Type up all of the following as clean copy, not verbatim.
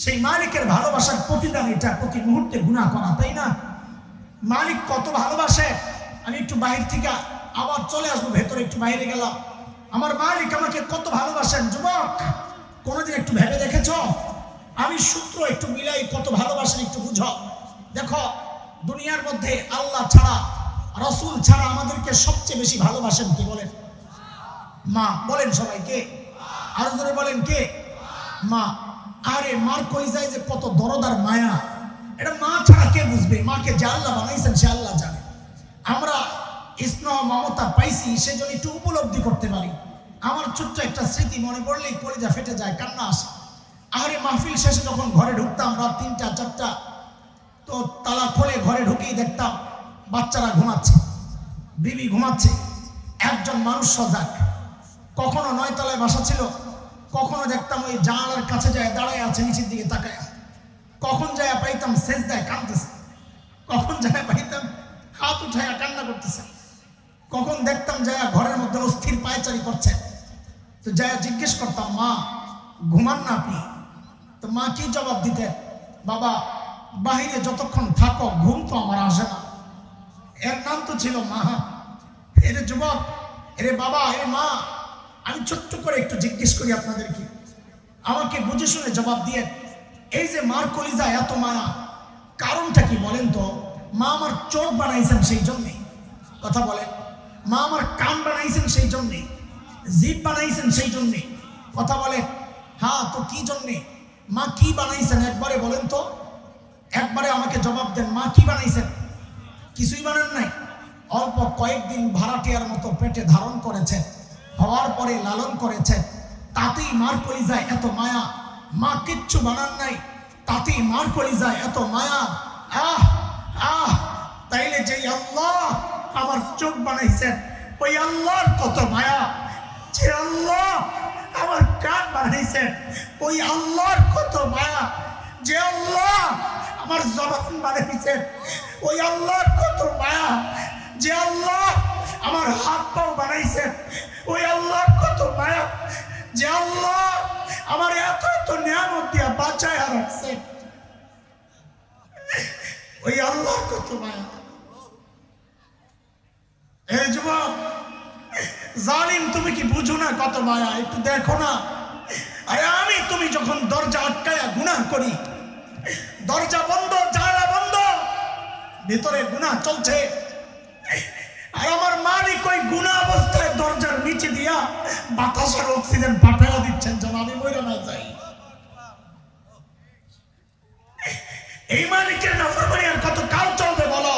সেই মালিকের ভালোবাসার প্রতিদান এটা প্রতি মুহূর্তে গুনাহ করা, তাই না? মালিক কত ভালোবাসে। আমি একটু বাহির থেকে আবার চলে আসবো, ভেতরে একটু বাইরে গেলাম। আমার মালিক আমাকে কত ভালোবাসেন যুবক, কোনোদিন একটু ভেবে দেখেছ? আমি সূত্র একটু মিলাই কত ভালোবাসেন একটু বুঝো। দেখো, দুনিয়ার মধ্যে আল্লাহ ছাড়া, রাসূল ছাড়া আমাদেরকে সবচেয়ে বেশি ভালোবাসেন কে বলেন? মা। বলেন সবাইকে, আরো জোরে বলেন কে? মা। আরে মার কলিজায় যে কত দরদ আর মায়া, এটা মা ছাড়া কে বুঝবে? মাকে যে আল্লাহ বানাইছেন সে আল্লাহ জানে। আমরা স্নেহ মমতা পাইছি সেজন্য একটু উপলব্ধি করতে পারি। আমার ছোট্ট একটা স্মৃতি মনে পড়লেই কলিজা ফেটে যায়, কান্না আসে। আরে মাহফিল শেষে যখন ঘরে ঢুকতাম রাত ৩টা ৪টা, তো তালা খুলে ঘরে ঢুকেই দেখতাম বাচ্চারা ঘুমাচ্ছে, বিবি ঘুমাচ্ছে, একজন মানুষ সজাগ। কখনো ৯ তলায় বাসা ছিল, কখনো দেখতাম ওই জানালার কাছে যায় দাঁড়ায় আছে নিচের দিকে তাকায়, কখন যায় পাইতাম সেজদায় কাঁদতেছে, কখন যায় পাইতাম হাত উঠায় কান্না করতেছে, কখন দেখতাম যায় ঘরের মধ্যে অস্থির পায়চারি করছে। তো যায় জিজ্ঞেস করতাম, মা ঘুমান না আপনি? তো মা কি জবাব দিতেন? বাবা বাহিরে যতক্ষণ থাকো ঘুম তো আমার আসে না। এর নাম তো ছিল মা। এরে যুবক, এরে বাবা, এরে মা, আমি ছোট্ট করে একটু জিজ্ঞেস করি আপনাদেরকে, আমাকে বুঝে শুনে জবাব দিয়ে। এই যে মার কলিজায় এত মায়া, কারণটা কি বলেন তো? মা আমার চোখ বানাইছেন সেই জন্যে, কথা বলেন। মা আমার কান বানাইছেন সেই জন্যে, জিভ বানাইছেন সেই জন্যে, কথা বলেন। হ্যাঁ, তো কি জন্যে? মা কি বানাইছেন একবারে বলেন তো, একবারে আমাকে জবাব দেন। মা কি বানাইছেন? কিছুই বানান নাই। অল্প কয়েকদিন ভাড়াটিয়ার মতো পেটে ধারণ করেছেন, হওয়ার পরে লালন করেছেন, তাতেই মার কলিজায় এত মায়া। মা কিচ্ছু বানান নাই, তাতেই মার কলিজায় এত মায়া। আহ আহ তাইলে যে আল্লাহ আমার চোখ বানাইছেন ওই আল্লাহর কত মায়া। যে আল্লাহ আমার কান বানাইছেন ওই আল্লাহর কত মায়া। যে আল্লাহ আমার জবান বানাইছেন ওই আল্লাহর কত মায়া। যে আল্লাহ আমার হাত পাও বানাইছেন ওই আল্লাহর কত মায়া। যে আল্লাহ আমার এত এত নিয়ামত দিয়া বাঁচায় রাখছেন ওই আল্লাহর কত মায়া। এই যুবক জালিম, তুমি কি বুঝো না কত মায়া? একটু দেখো না। আরে আমি তুমি যখন দরজা আটকায়া গুনাহ করি, দরজা বন্ধ, জানালা বন্ধ, ভিতরে গুনাহ চলছে, আর আমার মালিক ওই গুনাহ অবস্থায় দরজার নিচে দিয়া বাতাসের অক্সিজেন পাঠাইয়া দিচ্ছেন যেন আমি মরে না যাই। এই মালিকের নাফরমানি আর কত কাল চলবে বলো?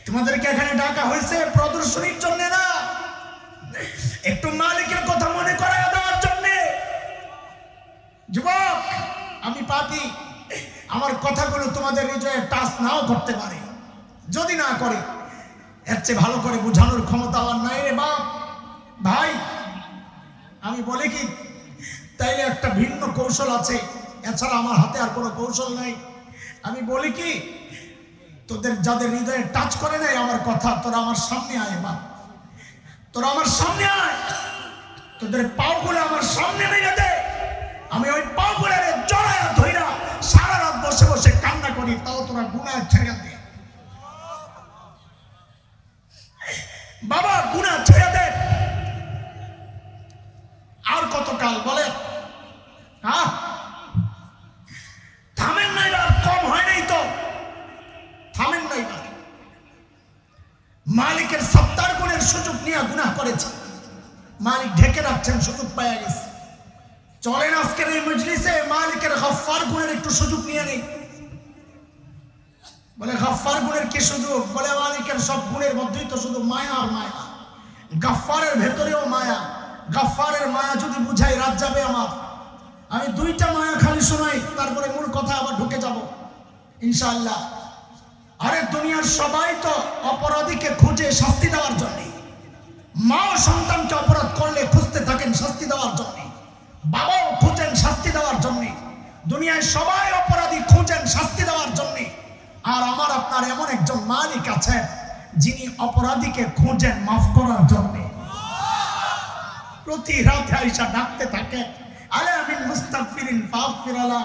তোমাদেরকে এখানে ডাকা হয়েছে প্রদর্শনীর জন্য না, একটু মালিকের কথা মনে করায় দেওয়ার জন্য। যুবক, আমি পাপী, আমার কথাগুলো তোমাদের হৃদয়ে টাচ নাও করতে পারে। যদি না করে, এর চেয়ে ভালো করে বোঝানোর ক্ষমতা আমার নাই রে বাপ। ভাই আমি বলি কি, তাইলে একটা ভিন্ন কৌশল আছে, এছাড়া আমার হাতে আর কোনো কৌশল নাই। আমি বলি কি, তোদের যাদের হৃদয়ে টাচ করে নাই আমার কথা, তোরা আমার সামনে আয় বাপ, তোরা আমার সামনে আয়, তোদের পাওগুলো আমার সামনে মেরে দে। আমি ওই পাওগুলো জড়ায়া ধইরা সারা রাত বসে বসে কান্না করি, তাও তোরা গুনাহ ছেড়ে দে বাবা, গুনাহ ছেড়ে দে। আর কত কাল বলে? হ্যাঁ, থামেন নাই, আর কম হয় নাই তো, থামেন নাই। মালিকের 70 গুণের সুযোগ নিয়ে গুনাহ করেছে, মালিক ঢেকে রাখছেন, সুযোগ পাওয়া গেছে। চলেন আজকের এই মজলিসে মালিকের গফফার গুণের একটু সুযোগ নিয়ে নেই। বলে গফফার গুণের কি সুযোগ? বলে মালিকের সব গুণের মধ্যেই তো শুধু মায়া আর মায়া, গফফারের ভেতরেও মায়া। গফফারের মায়া যদি বুঝাই রাত যাবে আমার। আমি 2টা মায়া খালি শোনাই, তারপরে মূল কথা আবার ঢুকে যাব ইনশাআল্লাহ। আরে দুনিয়ার সবাই তো অপরাধীকে খুঁজে শাস্তি দেওয়ার জন্য, মাও সন্তানকে অপরাধ করলে খুঁজতে থাকেন শাস্তি দেওয়ার জন্য, বাবাও খুঁজেন শাস্তি দেওয়ার জন্য। দুনিয়ায় সবাই অপরাধী খুঁজেন শাস্তি দেওয়ার জন্য। আর আমার আপনার এমন একজন মালিক আছেন যিনি অপরাধীকে খুঁজেন মাফ করার জন্য। প্রতি রাতে আইসা ডাকতে থাকেন, আলা মিন মুস্তাগফিরিন ফাগফির আলা।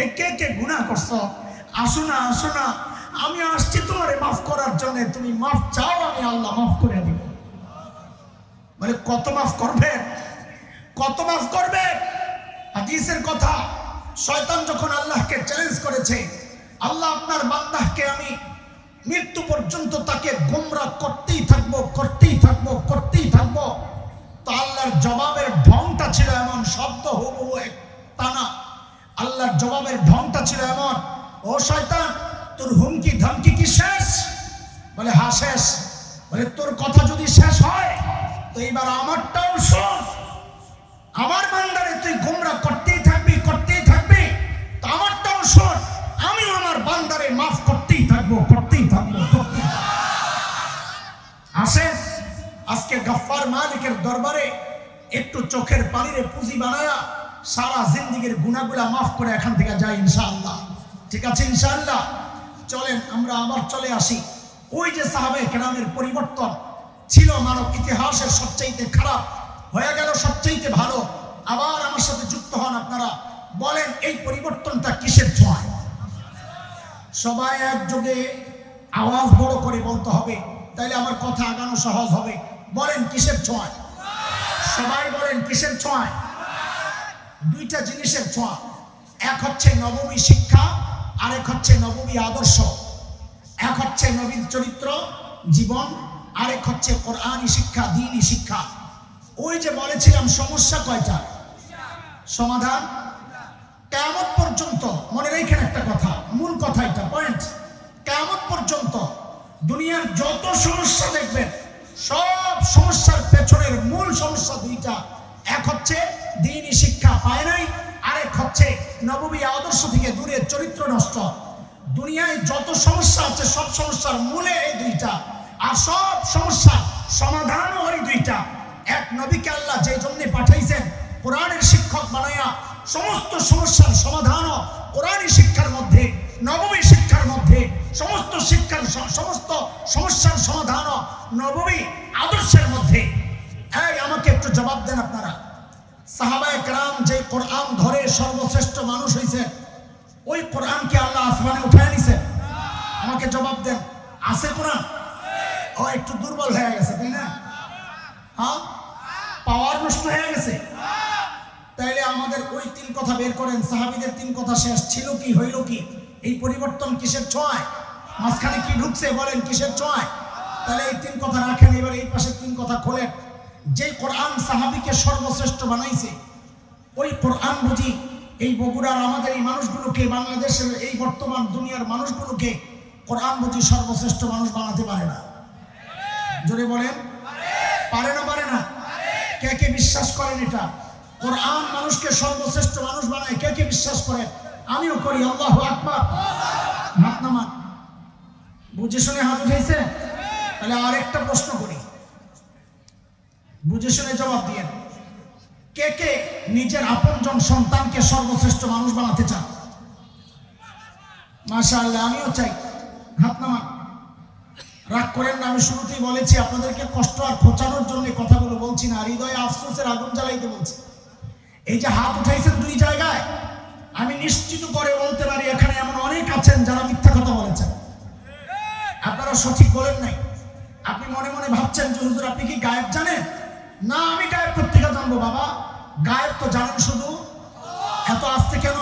এই কে কে গুনাহ করছো, আসো না আসো না, আমি আসছি তোমারে মাফ করার জন্য, তুমি মাফ চাও, আমি আল্লাহ মাফ করে দিব। বলে কত মাফ করবে, কত মাফ করবে? হাদিসের কথা, শয়তান যখন আল্লাহকে চ্যালেঞ্জ করেছে, আল্লাহ আপনার বান্দাকে আমি মৃত্যু পর্যন্ত তাকে গোমরাহ করতেই থাকবো, করতেই থাকবো, করতেই থাকবো, তো আল্লাহর জবাবের ঢংটা ছিল এমন, শব্দ হুবহু এক টানা। আল্লাহর জবাবের ঢংটা ছিল এমন, ও শয়তান, তোর হুমকি ধমকি কি শেষ? বলে হ্যাঁ শেষ। বলে তোর কথা যদি শেষ হয় তো এবার আমারটাও শোন, আমার বান্দারে তুই গোমরাহ করতেই থাকবি, করতেই থাকবি, তো আমারটাও শোন, আমি আমার বান্দারে মাফ করতেই থাকবো, করতেই থাকবো, করতেই থাকবো। আসে আজকে গফফার মালিকের দরবারে একটু চোখের পানিরে পুঁজি বানায়া সারা জিন্দেগীর গুনাহগুলা মাফ করে এখান থেকে যাই ইনশাআল্লাহ। ঠিক আছে ইনশাআল্লাহ? চলেন আমরা আবার চলে আসি। ওই যে সাহাবায়ে কেরামের পরিবর্তন ছিল মানব ইতিহাসের সবচাইতে খারাপ, হয়ে গেল সবচাইতে ভালো। আবার আমার সাথে যুক্ত হন আপনারা, বলেন এই পরিবর্তনটা কিসের ছোঁয়ায়? সবাই একযোগে আওয়াজ বড় করে বলতে হবে, তাইলে আমার কথা আগানো সহজ হবে। বলেন কিসের ছোঁয়ায়? সবাই বলেন কিসের ছোঁয়ায়? দুইটা জিনিসের ছোঁয়া, এক হচ্ছে নববী শিক্ষা, আরেক হচ্ছে নববী আদর্শ। এক হচ্ছে নবীর চরিত্র জীবন, আরেক হচ্ছে কোরআনী শিক্ষা, দ্বীনি শিক্ষা। ওই যে বলেছিলাম সমস্যা কয়টা, সমাধান কিয়ামত পর্যন্ত। মনে রাখেন একটা কথা, মূল কথা এটা, পয়েন্ট। কিয়ামত পর্যন্ত দুনিয়ার যত সমস্যা দেখবেন, সব সমস্যার পেছনের মূল সমস্যা দুইটা। এক হচ্ছে দ্বীনি শিক্ষা পায় নাই, আরেক হচ্ছে নববী আদর্শ থেকে দূরে চরিত্র নষ্ট। দুনিয়ায় যত সমস্যা আছে সব সমস্যার মূলে এই দুইটা, আর সব সমস্যা সমাধানও ওই দুইটা। এক নবীকে আল্লাহ যে জন্য পাঠাইছেন কোরআনের শিক্ষক বানায়া, সমস্ত সমস্যার সমাধানও কোরআনী শিক্ষার মধ্যে, নববী শিক্ষার মধ্যে। সমস্ত শিক্ষার সমস্ত সমস্যার সমাধানও নববী আদর্শের মধ্যে। এই আমাকে একটু জবাব দেন আপনারা, সাহাবায়ে কেরাম যে কোরআন ধরে সর্বশ্রেষ্ঠ মানুষ হয়েছে, ওই কোরআনকে আল্লাহ আসমানে উঠায় নিছেন? আমাকে জবাব দেন, আছে কোরআন? ও একটু দুর্বল হয়ে গেছে, তাই না? হ্যাঁ, পাওয়ার নষ্ট হয়ে গেছে। তাইলে আমাদের ওই তিন কথা বের করেন, সাহাবীদের তিন কথা শেষ ছিল কি, হইল কি? এই পরিবর্তন কিসের ছোঁয়ায়? মাঝখানে কি ঢুকছে বলেন, কিসের ছোঁয়ায়? তাহলে এই তিন কথা রাখেন, এবার এই পাশে তিন কথা খোলেন। যে কোরআন সাহাবীকে সর্বশ্রেষ্ঠ বানাইছে, ওই কোরআন বুঝি এই বগুড়ার আমাদের এই মানুষগুলোকে, বাংলাদেশের এই বর্তমান দুনিয়ার মানুষগুলোকে কোরআন বুঝি সর্বশ্রেষ্ঠ মানুষ বানাতে পারে না? জোরে বলেন, পারে না? পারে না? কে কে বিশ্বাস করেন এটা? কোরআন মানুষকে সর্বশ্রেষ্ঠ মানুষ বানায়, কে কে বিশ্বাস করেন? আমিও করি। আল্লাহু আকবার। হাত নামান, বুঝে শুনে হাত উঠেছে। তাহলে আরেকটা প্রশ্ন করি, বুঝে শুনে জবাব দিয়ে। কে কে নিজের আপনজন সন্তানকে সর্বশ্রেষ্ঠ মানুষ বানাতে চান? মাশাআল্লাহ, আমিও চাই। হাত নামান। রাগ করেন না, আমি শুরুতেই বলেছি আপনাদেরকে কষ্ট আর খোঁচানোর জন্য কথাগুলো বলছি না, হৃদয়ে আফসোসের আগুন জ্বালাইতে বলছি। এই যে হাত উঠাইছেন দুই জায়গায়, আমি নিশ্চিত করে বলতে পারি এখানে এমন অনেক আছেন যারা মিথ্যা কথা বলেছেন। আপনারা সঠিক বলেন নাই। আপনি মনে মনে ভাবছেন যে হুজুর আপনি কি গায়েব জানেন? না, আমি গায়েব করতে জানবো বাবা? গায়েব তো জানেন শুধু। এত আস্তে কেন?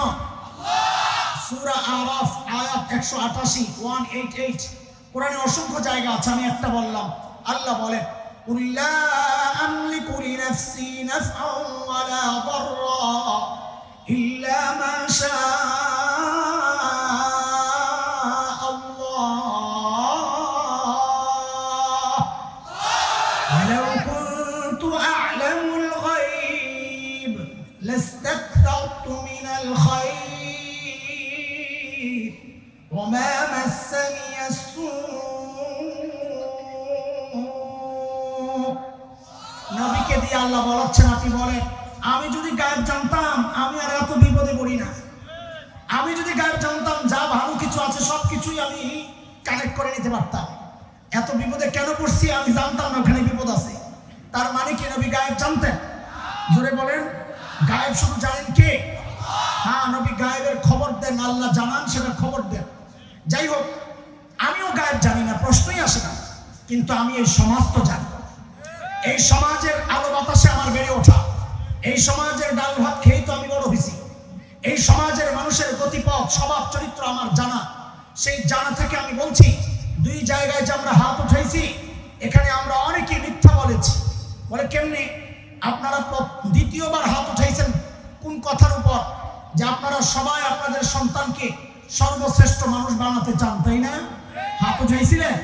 সূরা আরাফ আয়াত 188, 188। কোরআনে অসংখ্য জায়গা আছে, আমি একটা বললাম। আল্লাহ বলেন, কুল লা আমলিকু লিনাফসি নাফআন ওয়ালা দাররা ইল্লা মা শাআ আল্লাহ ওয়ালাউ কুনতু আ'লামুল গায়ব লাস্তাকথারতু মিনাল খায়র ওয়া মা মাসানিয়া নবীকে দিয়ে আল্লাহ বলাচ্ছেন, আপনি বলেন আমি যদি গায়েব জানতাম আমি আর এত বিপদে পড়ি না। আমি যদি গায়েব জানতাম যা ভালো কিছু আছে সব কিছুই আমি কানেক্ট করে নিতে পারতাম। এত বিপদে কেন পড়ছি আমি জানতাম না ওখানে বিপদ আছে। তার মানে কি নবী গায়েব জানতেন? জোরে বলেন। গায়েব শুধু জানেন কে? হ্যাঁ, নবী গায়েবের খবর দেন, আল্লাহ জানান, সেটা খবর দেন। যাই হোক, আমিও গায়েব জানি না, প্রশ্নই আসে না, কিন্তু আমি এই সমাজ তো জানি। এই সমাজের আলো বাতাসে আমার বেড়ে ওঠা, এই সমাজের ডাল ভাত খেয়েই তো আমি বড় হয়েছি। এই সমাজের মানুষের গতিপথ, স্বভাব, চরিত্র আমার জানা। সেই জানা থেকে আমি বলছি, দুই জায়গায় যে আমরা হাত উঠাইছি, এখানে আমরা অনেকে মিথ্যা বলেছি। বলে কেমনি? আপনারা দ্বিতীয়বার হাত উঠাইছেন কোন কথার উপর? যে আপনারা সবাই আপনাদের সন্তানকে সর্বশ্রেষ্ঠ মানুষ বানাতে চান, তাই না? হাত উঠাইছিলেন?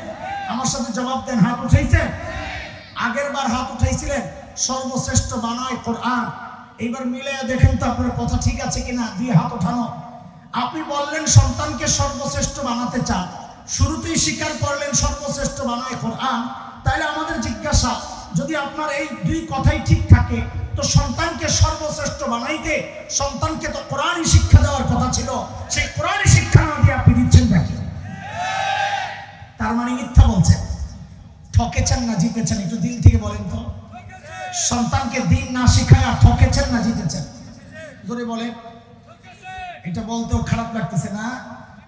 আমার সাথে জবাব দেন, হাত উঠাইছেন? আগের বার হাত উঠাইছিলেন সর্বশ্রেষ্ঠ বানায় কোরআন। এইবার মিলে দেখেন তো আপনার কথা ঠিক আছে কিনা, দুই হাত ওঠানো। আপনি বললেন সন্তানকে সর্বশ্রেষ্ঠ বানাতে চান, শুরুতেই স্বীকার করলেন সর্বশ্রেষ্ঠ বানায় কোরআন। তাহলে আমাদের জিজ্ঞাসা, যদি আপনার এই দুই কথাই ঠিক থাকে, তো সন্তানকে সর্বশ্রেষ্ঠ বানাইতে সন্তানকে তো কোরআনই শিক্ষা দেওয়ার কথা ছিল। সেই কোরআনই শিক্ষা না দিয়ে আপনি দিচ্ছেন নাকি? তার মানে মিথ্যা বলছেন। ঠকেছেন না জিতেছেন? একটু দিল থেকে বলেন তো। সন্তানকে দিন না শিখায় ঠকেছেন না জিতেছেন? জোরে বলেন। এটা বলতেও খারাপ লাগতেছে না?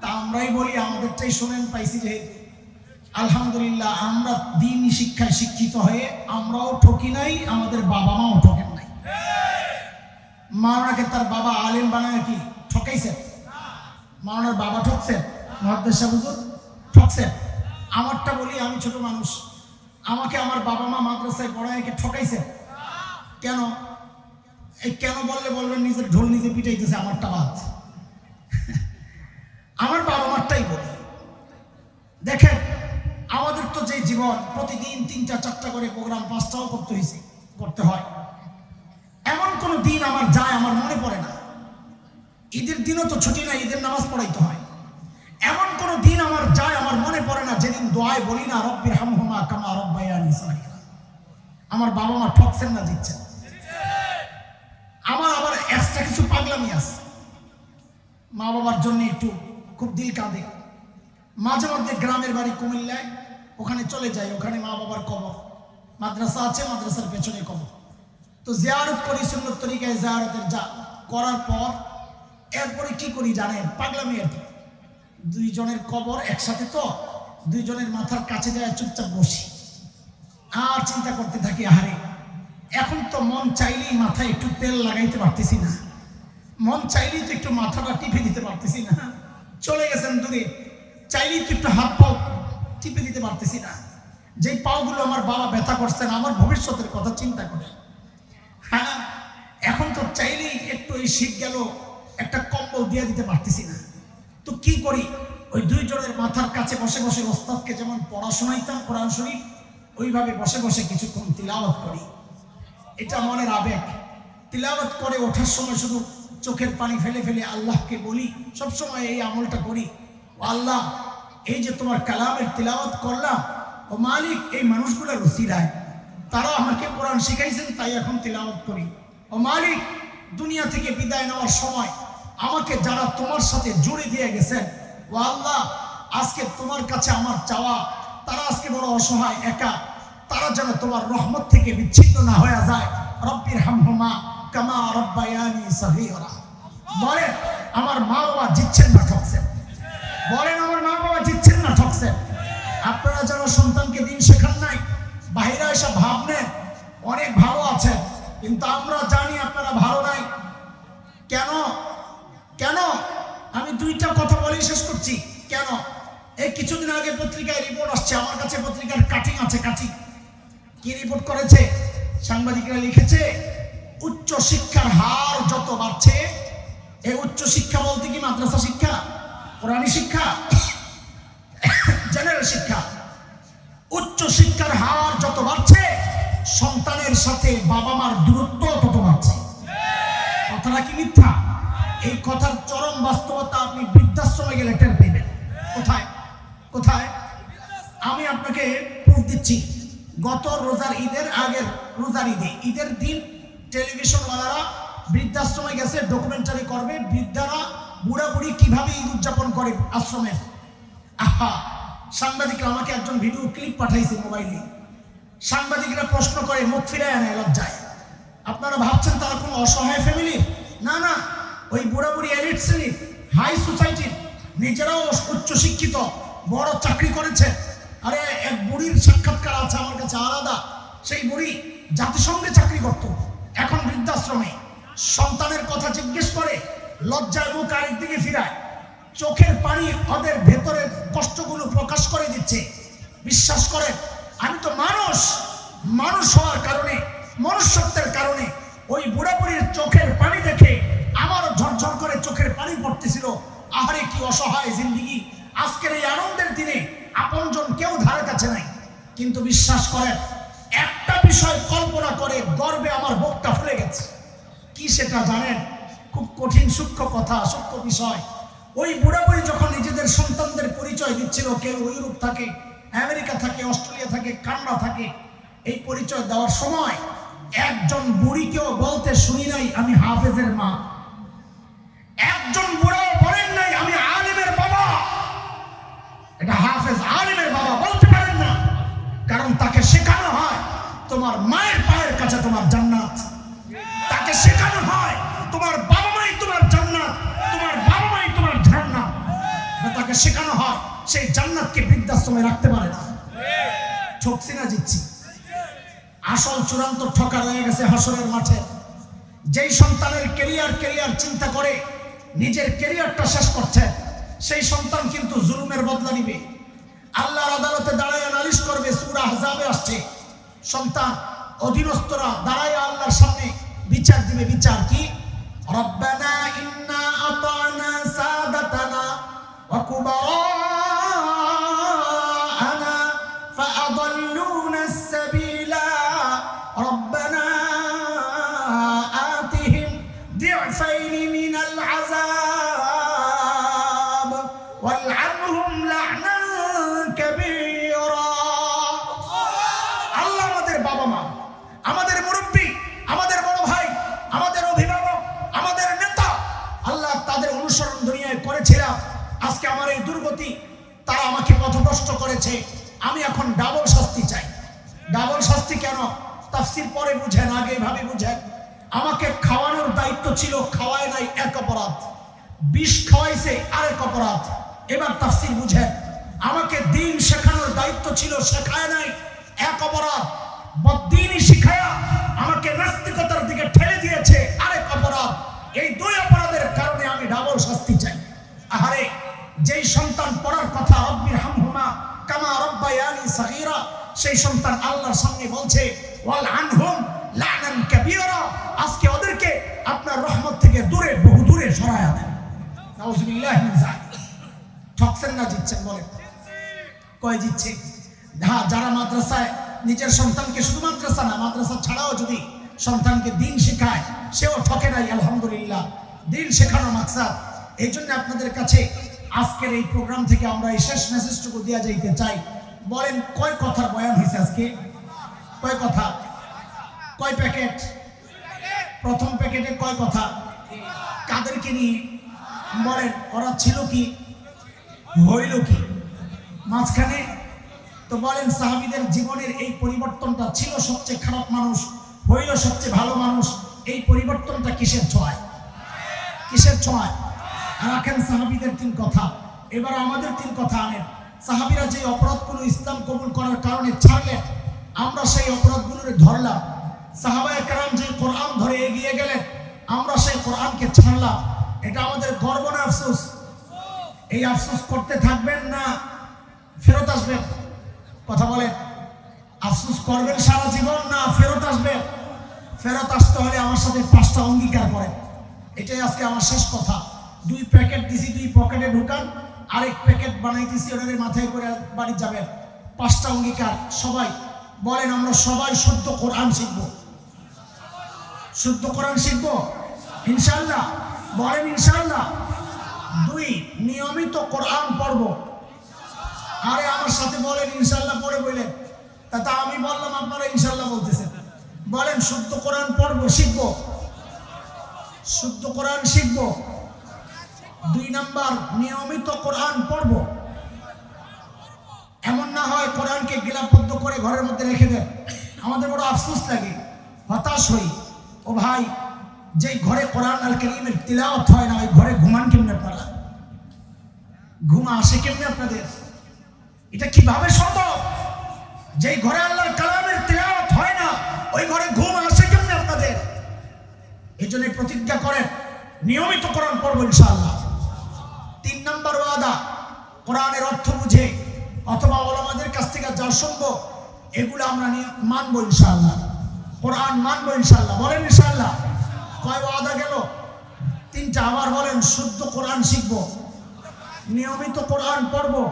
তা আমরাই বলি, আমাদেরটাই শোনেন পাইছি যেহেতু। আলহামদুলিল্লাহ, আমরা দিনই শিক্ষায় শিক্ষিত হয়ে আমরাও ঠকি নাই, আমাদের বাবা মাও ঠকেন নাই। মাওলানাকে তার বাবা আলেম বানায় কি ঠকাইছেন? মাওলানার বাবা ঠকছেন? মুহাদ্দিস সাহেব হুজুর ঠকছেন? আমারটা বলি, আমি ছোট মানুষ, আমাকে আমার বাবা মা মাদ্রাসায় পড়ায় কি ঠকাইছেন? কেন? এই কেন বললে বলবেন নিজের ঢোল নিজে পিটাইতেছে, আমারটা বাদ। আমার বাবা মারটাই বলি। দেখেন, আমাদের তো যে জীবন, প্রতিদিন 3টা 4টা করে প্রোগ্রাম, 5টাও করতে হয়। এমন কোন দিন আমার যায় আমার মনে পড়ে না। ঈদের দিনও তো ছুটি নাই, ঈদের নামাজ পড়াইতে হয়। এমন কোন দিন আমার যায় আমার মনে পড়ে না যেদিন দোয়ায় বলি না রব্বির হামহুমা কামা রাব্বায়ানি সগীরা। আমার বাবা মা ঠকছেন না দিচ্ছেন? আমার আবার এক্সট্রা কিছু পাগলামি আছে। মা বাবার জন্য একটু খুব দিল কাঁদে। মাঝে মধ্যে গ্রামের বাড়ি কুমিল্লায়, ওখানে চলে যাই, ওখানে মা বাবার কবর, মাদ্রাসা আছে, মাদ্রাসার পেছনে কবর। তো জিয়ারত করি সুন্নত তরিকায়, জিয়ারতের যা করার পর এরপরে কি করি জানেন? পাগলামি আর কি। দুইজনের কবর একসাথে, তো দুইজনের মাথার কাছে যায় চুপচাপ বসি আর চিন্তা করতে থাকি, আহারে এখন তো মন চাইলেই মাথায় একটু তেল লাগাইতে পারতেছি না, মন চাইলেই তো একটু মাথাটা টিপে দিতে পারতেছি না, চলে গেছেন দূরে, চাইলেই তো একটু হাত পাও টিপে দিতে পারতেছি না। যেই পাওগুলো আমার বাবা ব্যথা করছেন আমার ভবিষ্যতের কথা চিন্তা করে, হ্যাঁ এখন তো চাইলেই একটু এই শীত গেল একটা কম্বল দিয়ে দিতে পারতেছি না। তো কি করি? ওই দুইজনের মাথার কাছে বসে বসে ওস্তাদকে যেমন পড়াশোনাইতাম কোরআন শরীফ, ওইভাবে বসে বসে কিছুক্ষণ তিলাওয়াত করি। এটা মনের আবেগ। তিলাওয়াত করে ওঠার সময় শুধু চোখের পানি ফেলে ফেলে আল্লাহকে বলি, সবসময় এই আমলটা করি, ও আল্লাহ এই যে তোমার কালামের তিলাওয়াত করলাম, ও মালিক এই মানুষগুলোর ওসিলায় তারা আমাকে কোরআন শিখাইছেন, তাই এখন তিলাওয়াত করি। ও মালিক দুনিয়া থেকে বিদায় নেওয়ার সময় আমাকে যারা তোমার সাথে জুড়ে দিয়ে গেছেন, ও আল্লাহ আজকে তোমার কাছে আমার চাওয়া, তারা আজকে বড় অসহায় একা, তারা যেন তোমার রহমত থেকে বিচ্ছিন্ন না হয়ে যায়। রব্বির হামহুমা কামা রাব্বায়ানি সগীরা। বলেন আমার মা বাবা জিতছেন না ঠকছেন? বলেন আমার মা বাবা জিতছেন না ঠকছেন? আপনারা যারা সন্তানকে দিন শেখান নাই, বাহিরে এসে ভাব নেন অনেক ভালো আছেন, কিন্তু আমরা জানি আপনারা ভালো নাই। কেন? কেন? আমি দুইটা কথা বলেই শেষ করছি। কেন? এই কিছুদিন আগে পত্রিকায় রিপোর্ট আসছে, আমার কাছে পত্রিকার কাটিং আছে, কাটিং। কি রিপোর্ট করেছে? সাংবাদিকরা লিখেছে, উচ্চ শিক্ষার হার যত বাড়ছে, এই উচ্চ শিক্ষা বলতে কি মাদ্রাসা শিক্ষা, কোরআনী শিক্ষা, জেনারেল শিক্ষা, উচ্চ শিক্ষার হার যত বাড়ছে সন্তানের সাথে বাবা মার দূরত্ব তত বাড়ছে। কথাটা কি মিথ্যা? এই কথার চরম বাস্তবতা আপনি বৃদ্ধাশ্রমে গেলে টের পেবেন। কোথায় কোথায়? আমি আপনাকে প্রুফ দিচ্ছি। গত রোজার ঈদের আগের রোজার ঈদের দিন টেলিভিশনওয়ালারা বৃদ্ধাশ্রমে গেছে, ডকুমেন্টারি করবে বৃদ্ধারা বুড়া বুড়ি কিভাবে ঈদ উদযাপন করে আশ্রমে। আহা, সাংবাদিকরা আমাকে একজন ভিডিও ক্লিপ পাঠাইছে মোবাইলে। সাংবাদিকরা প্রশ্ন করে মুখ ফিরায় আনে লজ্জায়। আপনারা ভাবছেন তারা কোনো অসহায় ফ্যামিলি? না না, ওই বুড়া বুড়ি এলিট শ্রেণীর, হাই সোসাইটির, নিজেরাও উচ্চ শিক্ষিত, বড় চাকরি করেছে। আরে এক বুড়ির সাক্ষাৎকার আছে আমার কাছে আলাদা। সেই বুড়ি জাতিসংঘে চাকরি করত, এখন বৃদ্ধাশ্রমে। সন্তানের কথা জিজ্ঞেস করে লজ্জায় মুখ আরেকদিকে ফিরায়, চোখের পানি ওদের ভেতরের কষ্টগুলো প্রকাশ করে দিচ্ছে। বিশ্বাস করেন, আমি তো মানুষ হওয়ার কারণে, মনুষ্যত্বের কারণে ওই বুড়াবুড়ির চোখের পানি দেখে আমারও ঝরঝর করে চোখের পানি পড়তেছিল। আহারে কি অসহায় জিন্দেগি। আজকের এই আনন্দের দিনে আপনজন কেউ ধারে কাছে নাই। কিন্তু বিশ্বাস করেন, একটা বিষয় কল্পনা করে গর্বে আমার বুকটা ফুলে গেছে। কি সেটা জানেন? খুব কঠিন সূক্ষ্ম কথা, সূক্ষ্ম বিষয়। ওই বুড়াবুড়ি যখন নিজেদের সন্তানদের পরিচয় দিচ্ছিল, কেউ ইউরোপ থাকে, আমেরিকা থাকে, অস্ট্রেলিয়া থাকে, কানাডা থাকে, এই পরিচয় দেওয়ার সময় একজন বুড়িকেও বলতে শুনি নাই আমি হাফেজের মা। একজন বুড়াও বলেন নাই আমি আলেমের বাবা। এটা হাফেজ আলেমের বাবা বলতে পারেন না, কারণ তাকে শেখানো হয় তোমার মায়ের পায়ের কাছে তোমার জান্নাত। তাকে শেখানো হয় তোমার বাবা মাই তোমার জান্নাত, তোমার বাবা মাই তোমার জান্নাত। তাকে শেখানো হয় সেই জান্নাতকে বৃদ্ধাশ্রমে রাখতে পারে না। ঠকছি না জিতছি? আসল চূড়ান্ত ঠকা রয়ে গেছে হাসরের মাঠে। যেই সন্তানের কেরিয়ার চিন্তা করে নিজের কেরিয়ারটা শেষ করছে, সেই সন্তান কিন্তু জুলুমের বদলা নিবে। আল্লাহর আদালতে দাঁড়ায় নালিশ করবে। সূরা আহজাবে আসছে, সন্তান অধীনস্থরা দাঁড়ায় আল্লাহর সামনে বিচার দিবে। বিচার কি? রব্বানা ইন্না আতানা সাদাতানা ওয়া কুবারানা ফাআদাল্লুনা আস-সাবিলা রব্বানা আতিহিম দি'ফাইন মিনাল আযাব ওয়াল'আনহুম লা'নান কাবীরা। আল্লাহ আমাদের বাবা মা, আমাদের মুরব্বী, আমাদের বড় ভাই, আমাদের অভিভাবক, আমাদের নেতা, আল্লাহ তাদের অনুসরণ দুনিয়ায় করেছিলাম। আজকে আমার এই দুর্গতি, তারা আমাকে পথভ্রষ্ট করেছে। আমি এখন ডাবল শাস্তি চাই। ডাবল শাস্তি কেন? তাফসীর পরে বুঝেন, আগে এভাবে বুঝেন। আমাকে খাওয়ানোর দায়িত্ব ছিল, খাওয়ায় নাই, এক অপরাধ। বিষ খাওয়াইছে, আরেক অপরাধ। এবার তাফসীর বুঝেন। আমাকে দিন শেখানোর দায়িত্ব ছিল, শেখায় নাই, এক অপরাধ। বদ্দীনই শিখায়া আমাকে নাস্তিকতার দিকে ঠেলে দিয়েছে, আরেক অপরাধ। এই দুই অপরাধের কারণে আমি ডাবল শাস্তি চাই। আহারে, যেই সন্তান পড়ার কথা রব্বিরহামহুমা কামা রব্বায়ানি সগীরা, সেই সন্তান আল্লাহর সামনে বলছে ওয়াল'আনহুম লা'নান কাবীরা। আজকে ওদেরকে আপনার রহমত থেকে দূরে, বহু দূরে সরায়া দেন। নাউযুবিল্লাহি মিন যালিক। ঠকছেন না জিতছেন? বলেন কয় জিতছে? হ্যাঁ, যারা মাদ্রাসায় নিজের সন্তানকে, শুধু মাদ্রাসা না, মাদ্রাসা ছাড়াও যদি সন্তানকে দিন শেখায়, সেও ঠকে নাই। আলহামদুলিল্লাহ, দিন শেখানো মাকসাদ। এই জন্য আপনাদের কাছে আজকের এই প্রোগ্রাম থেকে আমরা এই শেষ মেসেজটুকু দেওয়া যাইতে চাই। বলেন কয় কথার বয়ান হয়েছে আজকে? কয় কথা? কয় প্যাকেট? প্রথম প্যাকেটে কয় কথা? কাদেরকে নিয়ে? বলেন ওরা ছিল কি, হইল কি মাঝখানে? তো বলেন সাহাবীদের জীবনের এই পরিবর্তনটা, ছিল সবচেয়ে খারাপ মানুষ, হইল সবচেয়ে ভালো মানুষ, এই পরিবর্তনটা কিসের ছোঁয়ায়? কিসের ছোঁয়ায়? রাখেন সাহাবীদের 3 কথা, এবার আমাদের 3 কথা আনেন। সাহাবীরা যে অপরাধগুলো ইসলাম কবুল করার কারণে ছাড়লেন, আমরা সেই অপরাধগুলোরে ধরলাম। সাহাবায়ে কেরাম যে কোরআন ধরে এগিয়ে গেলেন, আমরা সেই কোরআনকে ছাড়লাম। এটা আমাদের গর্ব না আফসোস? এই আফসোস করতে থাকবেন না ফেরত আসবেন? কথা বলেন, আফসোস করবেন সারা জীবন না ফেরত আসবেন? ফেরত আসতে হলে আমার সাথে 5টা অঙ্গীকার করেন। এটাই আজকে আমার শেষ কথা। 2 প্যাকেট দিছি, 2 পকেটে ঢুকান, আরেক প্যাকেট বানাইতেছি, ওনাদের মাথায় করে বাড়ি যাবেন। 5টা অঙ্গীকার সবাই বলেন। আমরা সবাই শুদ্ধ কোরআন শিখবো। শুদ্ধ কোরআন শিখবো ইনশাআল্লাহ। বলেন ইনশাআল্লাহ। 2, নিয়মিত কোরআন পড়বো। আরে আমার সাথে বলেন ইনশাআল্লাহ পড়ে বলেন। তা আমি বললাম, আপনারা ইনশাআল্লাহ বলতেছেন। বলেন শুদ্ধ কোরআন পড়বো, শিখবো। শুদ্ধ কোরআন শিখবো। 2 নাম্বার, নিয়মিত কোরআন পড়বো। এমন না হয় কোরআনকে গিলাপবদ্ধ করে ঘরের মধ্যে রেখে দেন। আমাদের বড় আফসোস লাগে, হতাশ হই। ও ভাই, যেই ঘরে কোরআন আল কারীমের তিলাওয়াত হয় না, ওই ঘরে ঘুমান কেমনে আপনারা? ঘুম আসে কেমনে আপনাদের? এটা কিভাবে সম্ভব? যেই ঘরে আল্লাহর কালামের তিলাওয়াত হয় না, ওই ঘরে ঘুম আসে কেমনে আপনাদের? এই জন্য প্রতিজ্ঞা করেন নিয়মিত কোরআন পড়বো ইনশাআল্লাহ। 3 নম্বর ওয়াদা, কোরআনের অর্থ বুঝে অথবা ওলামাদের কাছ থেকে যা শুনবো এগুলো আমরা মানবো ইনশাআল্লাহ। কোরআন মানবো ইনশাআল্লাহ। বলেন ইনশাআল্লাহ। কয় ওয়াদা গেল? 3টা। আবার বলেন, শুদ্ধ কোরআন শিখবো, নিয়মিত কোরআন পড়বো,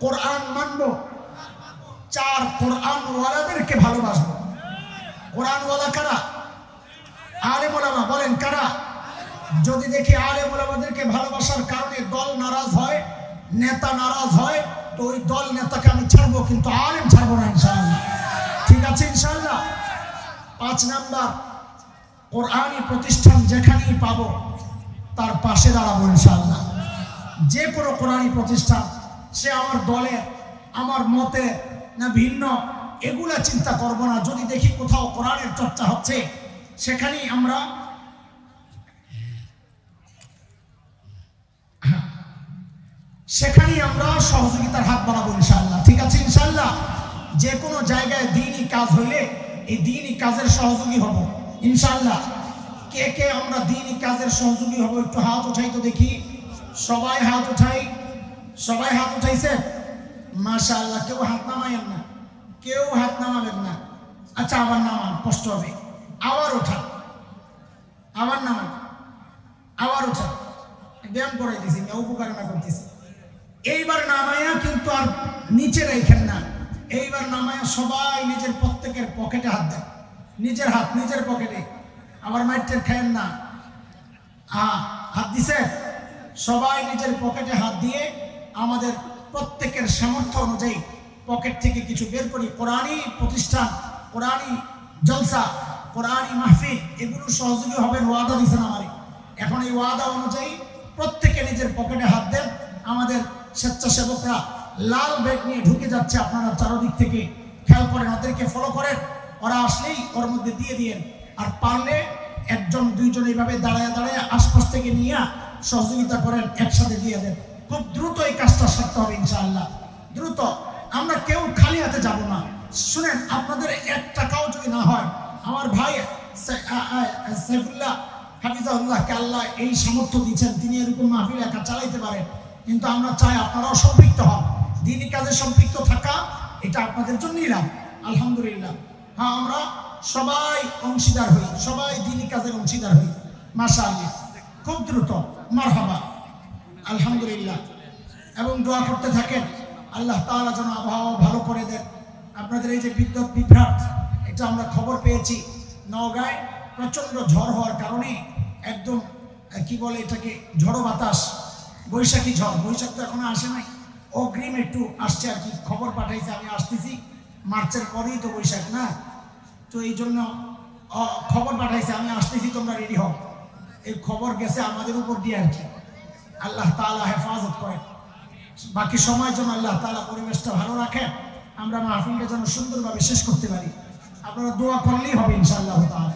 কোরআন মানবো। 4, কোরআন ওয়ালাদেরকে ভালোবাসবো। কোরআন ওয়ালা কারা? আলেম ওলামা। বলেন কারা? যদি দেখি আলেম ওলামাদেরকে ভালোবাসার কারণে দল নারাজ হয়, নেতা নারাজ হয়, তো ওই দল নেতাকে আমি ছাড়বো, কিন্তু আলেম ছাড়বো না ইনশাআল্লাহ। ঠিক আছে ইনশাআল্লাহ। 5 নাম্বার, কোরআনী প্রতিষ্ঠান যেখানেই পাবো তার পাশে দাঁড়াবো ইনশাআল্লাহ। যে কোনো কোরআনী প্রতিষ্ঠান, সে আমার দলের, আমার মতে না ভিন্ন, এগুলা চিন্তা করব না। যদি দেখি কোথাও কোরআনের চর্চা হচ্ছে, সেখানেই আমরা সহযোগিতার হাত বাড়াবো ইনশাআল্লাহ। ঠিক আছে ইনশাআল্লাহ। যে কোনো জায়গায় দ্বীনি কাজ হইলে এই দ্বীনি কাজের সহযোগী হব ইনশাআল্লাহ। কে কে আমরা দ্বীনি কাজের সহযোগী হব? একটু হাত উঠাই তো দেখি। সবাই হাত উঠাই। সবাই হাত উঠাইছে? মাশাআল্লাহ। কেউ হাত নামাইয়েন না, কেউ হাত নামাবেন না। আচ্ছা, আবার নামান, কষ্ট হবে। আবার ওঠা, আবার নামান, আবার ওঠা। ব্যায়াম করাই দিছি, উপকারণা করতেছি। এইবার নামায়া কিন্তু আর নিচে রেখেন না। এইবার নামায়া সবাই নিজের প্রত্যেকের পকেটে হাত দেন। নিজের হাত নিজের পকেটে। আবার মাইটের খায়েন না। হাত দিছে? সবাই নিজের পকেটে হাত দিয়ে আমাদের প্রত্যেকের সামর্থ্য অনুযায়ী পকেট থেকে কিছু বের করি। কোরআনী প্রতিষ্ঠান, কোরআনী জলসা, কোরআনী মাহফিল, এগুলো সহযোগী হবেন, ওয়াদা দিয়েছেন আমারে। এখন এই ওয়াদা অনুযায়ী প্রত্যেকে নিজের পকেটে হাত দেন। আমাদের স্বেচ্ছাসেবকরা লাল ব্যাগ নিয়ে ঢুকে যাচ্ছে, আপনারা চারদিক থেকে খেয়াল করেন, ওদেরকে ফলো করেন। ওরা আসলেই ওর মধ্যে দিয়ে দিয়েন। আর পারলে 1-2 এইভাবে দাঁড়ায় দাঁড়ায় আশপাশ থেকে নিয়ে সহযোগিতা করেন, একসাথে দিয়ে দেন। খুব দ্রুত এই কাজটা সারতে হবে ইনশাআল্লাহ। দ্রুত। আমরা কেউ খালি হাতে যাব না। শুনেন, আপনাদের 1 টাকাও যদি না হয়, আমার ভাই সাইফুল্লাহ হাফিজাহুল্লাহকে আল্লাহ এই সামর্থ্য দিচ্ছেন, তিনি এরকম মাহফিল একা চালাইতে পারেন। কিন্তু আমরা চাই আপনারাও সম্পৃক্ত হন। দ্বীনি কাজে সম্পৃক্ত থাকা এটা আপনাদের জন্যই লাভ। আলহামদুলিল্লাহ। হ্যাঁ, আমরা সবাই অংশীদার হই, সবাই দ্বীনি কাজের অংশীদার হই। মাশাআল্লাহ। খুব দ্রুত। মারহাবা। আলহামদুলিল্লাহ। এবং দোয়া করতে থাকেন, আল্লাহ তাআলা যেন আবহাওয়া ভালো করে দেন। আপনাদের এই যে বিদ্যুৎ বিভ্রাট, এটা আমরা খবর পেয়েছি। নওগাঁয় প্রচণ্ড ঝড় হওয়ার কারণে একদম কি বলে এটাকে, ঝড়ো বাতাস, বৈশাখী ঝড়। বৈশাখ তো এখনো আসে নাই, অগ্রিম একটু আসছে আর কি। খবর পাঠাইছে, আমি আসতেছি, মার্চের পরেই তো বৈশাখ না, তো এই জন্য খবর পাঠাইছে, আমি আসতেছি, তোমরা রেডি হও। এই খবর গেছে আমাদের উপর দিয়ে আর কি। আল্লাহ তাআলা হেফাজত করেন। বাকি সময়ের জন্য আল্লাহ তাআলা পরিবেশটা ভালো রাখেন, আমরা মাহফিলটা যেন সুন্দরভাবে শেষ করতে পারি। আপনারা দোয়া করলেই হবে ইনশাআল্লাহ তাআলা।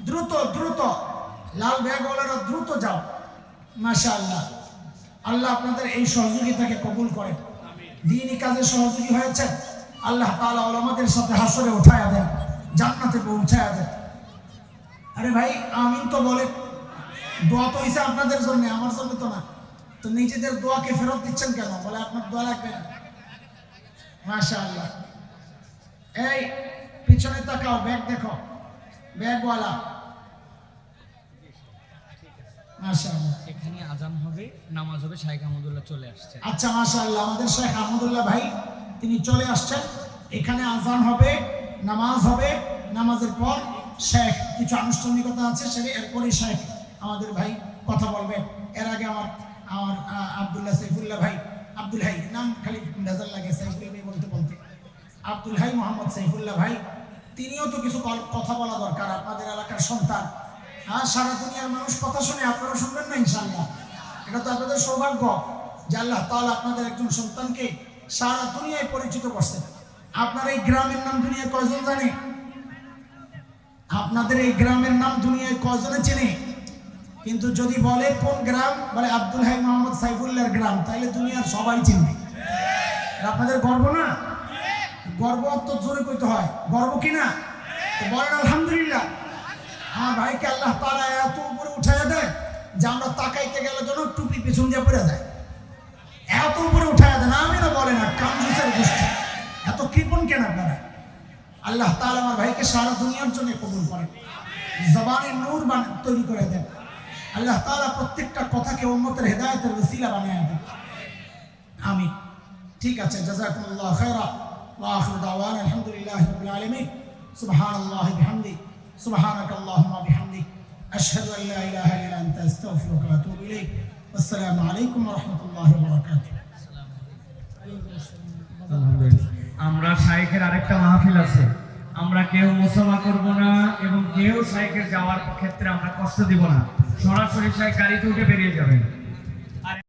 দ্রুত দ্রুত লাল ব্যাগওয়ালারা দ্রুত যাও। মাশাআল্লাহ। আল্লাহ আপনাদের এই সহযোগিতাকে কবুল করেন। দ্বীনি কাজে সহযোগী হয়েছেন, আল্লাহ তাআলা ওলামাদের সাথে হাসরে উঠায়া দেন, জান্নাতে পৌঁছায়া দেন। আরে ভাই আমিন তো বলে। দোয়া তো হইছে আপনাদের জন্য, আমার জন্য তো না। তো নিজেদের দোয়াকে ফেরত দিচ্ছেন কেন? বলে আপনার দোয়া লাগবে না। মাশাআল্লাহ। এই পিছনে তাকাও, ব্যাগ দেখো, ব্যাগওয়ালা। মাশাআল্লাহ। এখানে আজান হবে, নামাজ হবে, শাইখ আহমদুল্লাহ চলে আসছে। আচ্ছা মাশাআল্লাহ, আমাদের শাইখ আহমদুল্লাহ ভাই তিনি চলে আসছেন। এখানে আজান হবে, নামাজ হবে, নামাজের পর শাইখ কিছু আনুষ্ঠানিকতা আছে, সেটা এরপরে শাইখ আমাদের ভাই কথা বলবেন। এর আগে আমার আব্দুল্লাহ সাইফুল্লাহ ভাই, আব্দুল হাই নাম খালি ভেজাল লাগে, সাইফুল্লাহ ভাই বলতে বলতে, আব্দুল হাই মোহাম্মদ সাইফুল্লাহ ভাই, তিনিও তো কিছু কথা বলা দরকার। আপনাদের এলাকার সন্তান, হ্যাঁ, সারা দুনিয়ার মানুষ কথা শুনে, আপনারা শুনবেন না ইনশাআল্লাহ। এটা তো আপনাদের সৌভাগ্য যে আল্লাহ তাআলা আপনাদের একজন সন্তানকে সারা দুনিয়ায় পরিচিত করছেন। আপনার এই গ্রামের নাম দুনিয়া কয়জন জানে? আপনাদের এই গ্রামের নাম দুনিয়ায় কজনে চেনে? কিন্তু যদি বলে কোন গ্রাম, বলে আব্দুল হাই মোহাম্মদ সাইফুল্লাহর গ্রাম, তাহলে দুনিয়ার সবাই চিনবে। আপনাদের গর্ব না? গর্ব তো জোরে কইতে হয়, গর্ব কি না? তো বলেন আলহামদুলিল্লাহ। আমার ভাইকে আল্লাহ তাআলা এত উপরে উঠাইয়া দেয় যে আমরা তাকাইতে গেলে যেন টুপি পেছন দিয়ে পড়ে যায়, এত উপরে উঠাইয়া দেন। আমি না বলে না, কামজুসের গোষ্ঠী এত কৃপণ কেন আপনারা? আল্লাহ তাআলা আমার ভাইকে সারা দুনিয়ার জন্য কবুল করেন, জবানের নূর তৈরি করে দেন। আল্লাহ তাআলা প্রত্যেকটা কথাকে উম্মতের হেদায়েতের ওসিলা বানিয়ে দেন, আমিন। ঠিক আছে, জাযাকুমুল্লাহু খায়রা ওয়া আখিরু দাওয়ানা আলহামদুলিল্লাহি রাব্বিল আলামিন। সুবহানাল্লাহি বিহামদি, সুবহানাকাল্লাহুম্মা বিহামদিক, আশহাদু আল লা ইলাহা ইল্লা আনতা আস্তাগফিরুকা ওয়া আতুবু ইলাইক। আসসালামু আলাইকুম ওয়া রাহমাতুল্লাহি ওয়া বারাকাতুহু। আলহামদুলিল্লাহ। আমরা শাইখের আরেকটা মাহফিল আছে, আমরা কেউ মুসাফা করব না এবং কেউ শাইখের যাওয়ার ক্ষেত্রে আমরা কষ্ট দিব না। সরাসরি শাইখ গাড়িতে উঠে বেরিয়ে যাবেন।